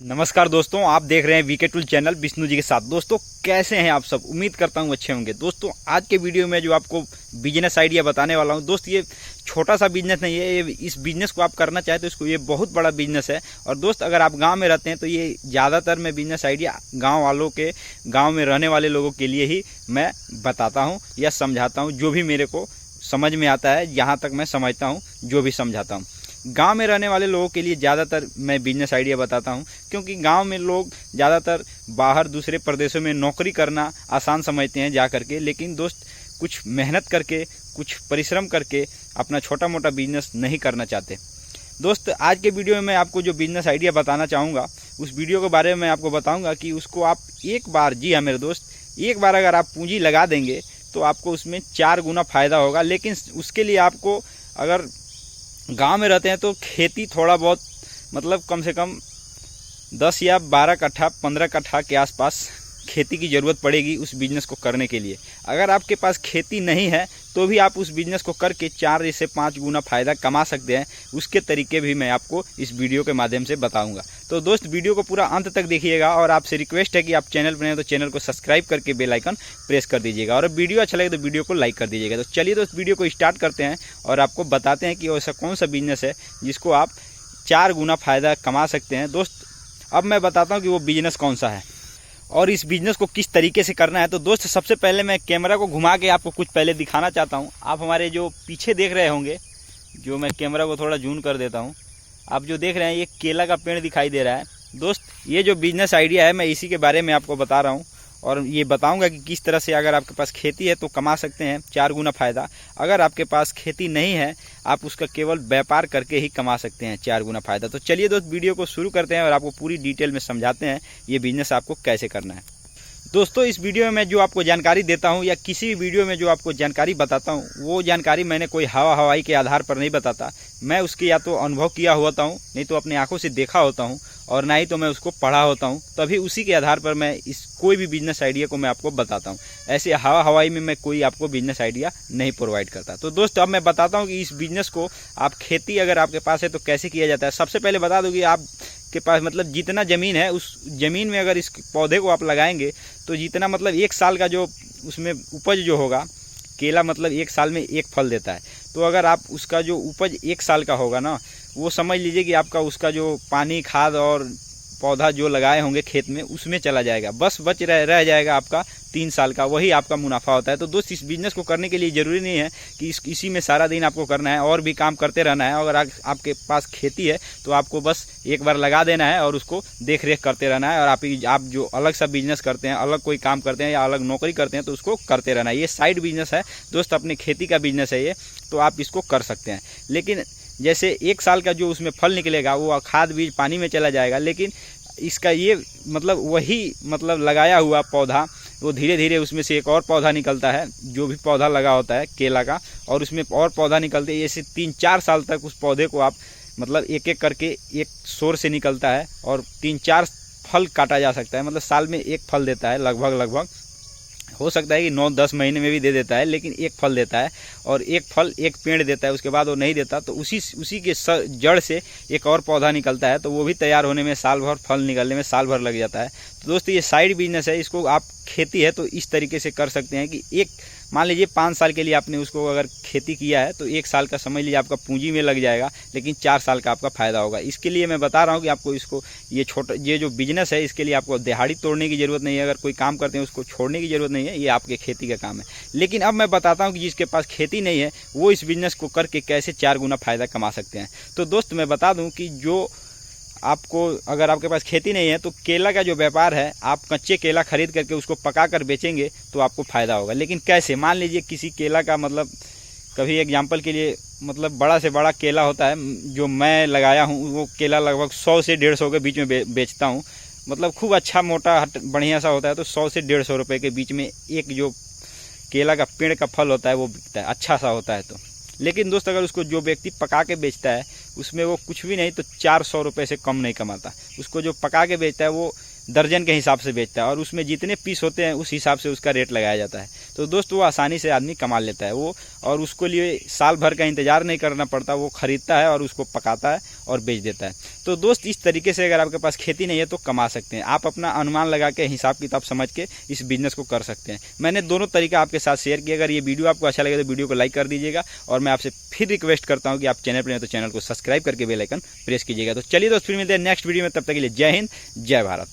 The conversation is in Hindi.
नमस्कार दोस्तों, आप देख रहे हैं VK tool channel Vishnu ji के साथ। दोस्तों कैसे हैं आप सब? उम्मीद करता हूं अच्छे होंगे। दोस्तों आज के वीडियो में जो आपको बिजनेस आइडिया बताने वाला हूं, दोस्त ये छोटा सा बिजनेस नहीं है। ये इस बिजनेस को आप करना चाहे तो इसको ये बहुत बड़ा बिजनेस है। और दोस्त अगर आप गांव में रहते हैं तो ये ज़्यादातर मैं बिजनेस आइडिया गाँव वालों के, गाँव में रहने वाले लोगों के लिए ही मैं बताता हूँ या समझाता हूँ, जो भी मेरे को समझ में आता है, जहाँ तक मैं समझता हूँ, जो भी समझाता हूँ। गांव में रहने वाले लोगों के लिए ज़्यादातर मैं बिजनेस आइडिया बताता हूं, क्योंकि गांव में लोग ज़्यादातर बाहर दूसरे प्रदेशों में नौकरी करना आसान समझते हैं जा करके। लेकिन दोस्त कुछ मेहनत करके, कुछ परिश्रम करके अपना छोटा मोटा बिजनेस नहीं करना चाहते। दोस्त आज के वीडियो में मैं आपको जो बिजनेस आइडिया बताना चाहूँगा, उस वीडियो के बारे में मैं आपको बताऊँगा कि उसको आप एक बार, जी हाँ मेरे दोस्त, एक बार अगर आप पूँजी लगा देंगे तो आपको उसमें 4 गुना फ़ायदा होगा। लेकिन उसके लिए आपको, अगर गांव में रहते हैं तो खेती थोड़ा बहुत, मतलब कम से कम 10 या 12 कट्ठा 15 कट्ठा के आसपास खेती की ज़रूरत पड़ेगी उस बिज़नेस को करने के लिए। अगर आपके पास खेती नहीं है तो भी आप उस बिज़नेस को करके 4 से 5 गुना फ़ायदा कमा सकते हैं। उसके तरीके भी मैं आपको इस वीडियो के माध्यम से बताऊंगा। तो दोस्त वीडियो को पूरा अंत तक देखिएगा। और आपसे रिक्वेस्ट है कि आप चैनल पर हैं तो चैनल को सब्सक्राइब करके बेल आइकन प्रेस कर दीजिएगा, और वीडियो अच्छा लगे तो वीडियो को लाइक कर दीजिएगा। तो चलिए दोस्त वीडियो को स्टार्ट करते हैं और आपको बताते हैं कि ऐसा कौन सा बिज़नेस है जिसको आप 4 गुना फ़ायदा कमा सकते हैं। दोस्त अब मैं बताता हूँ कि वो बिज़नेस कौन सा है और इस बिज़नेस को किस तरीके से करना है। तो दोस्त सबसे पहले मैं कैमरा को घुमा के आपको कुछ पहले दिखाना चाहता हूँ। आप हमारे जो पीछे देख रहे होंगे, जो मैं कैमरा को थोड़ा जूम कर देता हूँ, आप जो देख रहे हैं ये केला का पेड़ दिखाई दे रहा है। दोस्त ये जो बिज़नेस आइडिया है, मैं इसी के बारे में आपको बता रहा हूँ और ये बताऊंगा कि किस तरह से अगर आपके पास खेती है तो कमा सकते हैं 4 गुना फ़ायदा। अगर आपके पास खेती नहीं है, आप उसका केवल व्यापार करके ही कमा सकते हैं 4 गुना फ़ायदा। तो चलिए दोस्त वीडियो को शुरू करते हैं और आपको पूरी डिटेल में समझाते हैं ये बिज़नेस आपको कैसे करना है। दोस्तों इस वीडियो में मैं जो आपको जानकारी देता हूं या किसी भी वीडियो में जो आपको जानकारी बताता हूं, वो जानकारी मैंने कोई हवाई के आधार पर नहीं बताता। मैं उसके या तो अनुभव किया होता हूं, नहीं तो अपने आंखों से देखा होता हूं, और ना ही तो मैं उसको पढ़ा होता हूं। तभी उसी के आधार पर मैं इस कोई भी बिजनेस आइडिया को मैं आपको बताता हूं। ऐसे हवाई में मैं कोई आपको बिजनेस आइडिया नहीं प्रोवाइड करता। तो दोस्त अब मैं बताता हूँ कि इस बिजनेस को आप, खेती अगर आपके पास है तो कैसे किया जाता है। सबसे पहले बता दूँ कि आप के पास मतलब जितना ज़मीन है, उस ज़मीन में अगर इस पौधे को आप लगाएंगे तो जितना, मतलब 1 साल का जो उसमें उपज जो होगा, केला मतलब 1 साल में 1 फल देता है। तो अगर आप उसका जो उपज 1 साल का होगा ना, वो समझ लीजिए कि आपका उसका जो पानी, खाद और पौधा जो लगाए होंगे खेत में, उसमें चला जाएगा। बस बच रह जाएगा आपका 3 साल का, वही आपका मुनाफा होता है। तो दोस्त इस बिज़नेस को करने के लिए ज़रूरी नहीं है कि इसी में सारा दिन आपको करना है, और भी काम करते रहना है। अगर आपके पास खेती है तो आपको बस एक बार लगा देना है और उसको देख रेख करते रहना है। और आप जो अलग सा बिज़नेस करते हैं, अलग कोई काम करते हैं या अलग नौकरी करते हैं, तो उसको करते रहना है। ये साइड बिज़नेस है दोस्त, अपने खेती का बिज़नेस है ये, तो आप इसको कर सकते हैं। लेकिन जैसे 1 साल का जो उसमें फल निकलेगा वो खाद बीज पानी में चला जाएगा। लेकिन इसका ये मतलब वही, मतलब लगाया हुआ पौधा, वो धीरे धीरे उसमें से एक और पौधा निकलता है, जो भी पौधा लगा होता है केला का, और उसमें और पौधा निकलते हैं। ऐसे 3-4 साल तक उस पौधे को आप, मतलब एक एक करके एक सोर से निकलता है और 3-4 फल काटा जा सकता है। मतलब साल में 1 फल देता है लगभग। हो सकता है कि 9-10 महीने में भी दे देता है, लेकिन 1 फल देता है। और 1 फल 1 पेड़ देता है, उसके बाद वो नहीं देता तो उसी के जड़ से एक और पौधा निकलता है, तो वो भी तैयार होने में साल भर, फल निकलने में साल भर लग जाता है। तो दोस्तों ये साइड बिजनेस है, इसको आप, खेती है तो इस तरीके से कर सकते हैं कि मान लीजिए 5 साल के लिए आपने उसको अगर खेती किया है तो 1 साल का समझ लीजिए आपका पूंजी में लग जाएगा, लेकिन 4 साल का आपका फ़ायदा होगा। इसके लिए मैं बता रहा हूँ कि आपको इसको, ये जो बिजनेस है, इसके लिए आपको दिहाड़ी तोड़ने की ज़रूरत नहीं है। अगर कोई काम करते हैं उसको छोड़ने की ज़रूरत नहीं है, ये आपके खेती का काम है। लेकिन अब मैं बताता हूँ कि जिसके पास खेती नहीं है वो इस बिज़नेस को करके कैसे 4 गुना फ़ायदा कमा सकते हैं। तो दोस्त मैं बता दूँ कि जो आपको, अगर आपके पास खेती नहीं है तो केला का जो व्यापार है, आप कच्चे केला खरीद करके उसको पका कर बेचेंगे तो आपको फ़ायदा होगा। लेकिन कैसे? मान लीजिए किसी केला का, मतलब कभी एग्जांपल के लिए, मतलब बड़ा से बड़ा केला होता है जो मैं लगाया हूँ, वो केला लगभग 100 से 150 के बीच में बेचता हूँ। मतलब खूब अच्छा मोटा बढ़िया सा होता है, तो 100 से 150 रुपये के बीच में एक जो केला का पेड़ का फल होता है वो बिकता है, अच्छा सा होता है। तो लेकिन दोस्त अगर उसको जो व्यक्ति पका के बेचता है, उसमें वो कुछ भी नहीं तो 400 रुपये से कम नहीं कमाता। उसको जो पका के बेचता है वो दर्जन के हिसाब से बेचता है, और उसमें जितने पीस होते हैं उस हिसाब से उसका रेट लगाया जाता है। तो दोस्तों वो आसानी से आदमी कमा लेता है वो, और उसको लिए साल भर का इंतज़ार नहीं करना पड़ता, वो ख़रीदता है और उसको पकाता है और बेच देता है। तो दोस्त इस तरीके से अगर आपके पास खेती नहीं है तो कमा सकते हैं आप, अपना अनुमान लगा के हिसाब किताब समझ के इस बिज़नेस को कर सकते हैं। मैंने दोनों तरीका आपके साथ शेयर किया। अगर ये वीडियो आपको अच्छा लगे तो वीडियो को लाइक कर दीजिएगा, और मैं आपसे फिर रिक्वेस्ट करता हूँ कि आप चैनल पर हैं तो चैनल को सब्सक्राइब करके बेल आइकन प्रेस कीजिएगा। तो चलिए दोस्त फिर मिलते हैं नेक्स्ट वीडियो में, तब तक के लिए जय हिंद जय भारत।